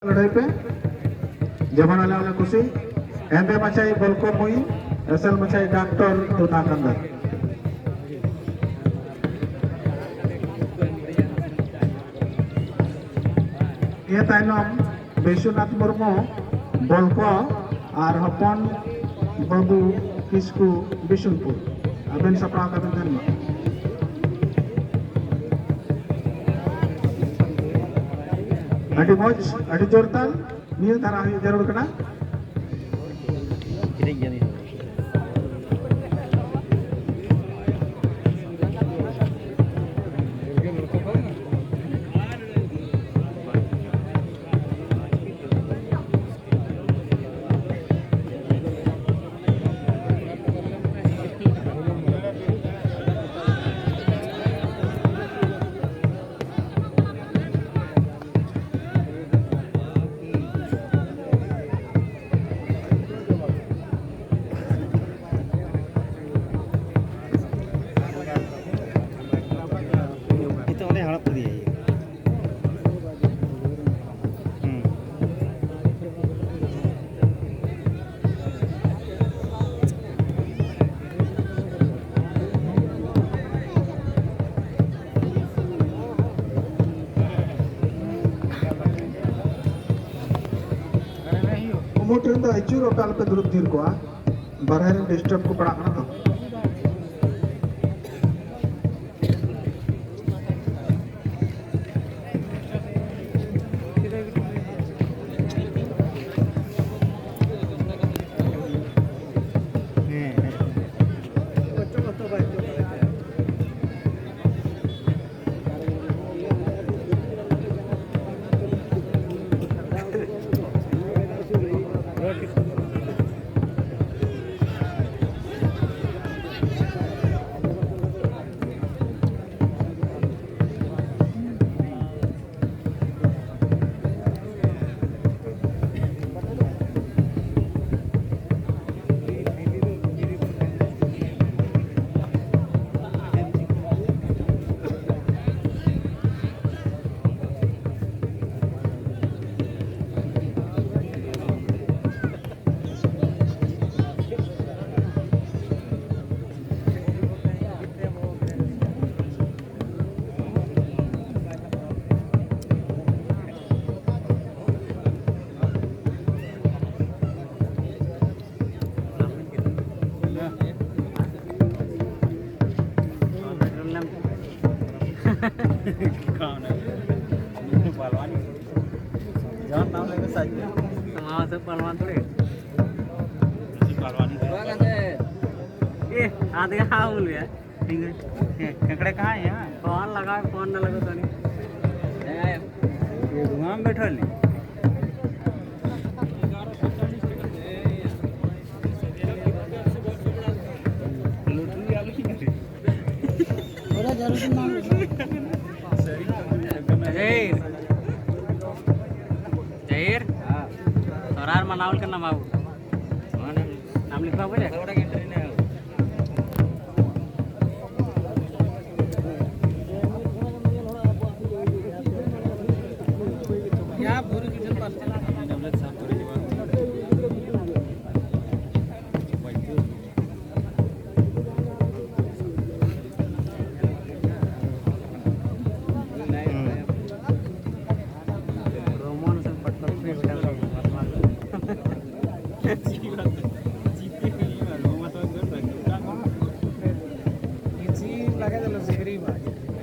लड़ाई पे जमान वाले वाले कुछ एंडे मचाई बल्को मुई असल मचाई डॉक्टर तो नाकंदर ये ताइनम बेशुनाथ मुर्मू बल्को और हपन बाबू किसकू बिशुनपुर अबेन सपना का धन्यवाद अड़ी मौज अड़ी जोरताल नियल धारा हुई जरूर कना मोटर द अचूर ओटाल पे दुरुप धीर को बारह डिस्टर्ब को पड़ा ना तो पहलवान जान नाम लेके सच में हां सब पहलवान थोड़े पहलवानी ए आधे हां बोल यार ठीक है केकड़े कहां है यहां कौन लगा कौन न लगा तो नहीं ये धुआं में बैठल नहीं जहीर सोरार मनावल करना बाबू नाम लिखवा बोले या पूरी किचन पर लगा चलो सिगरी बाजी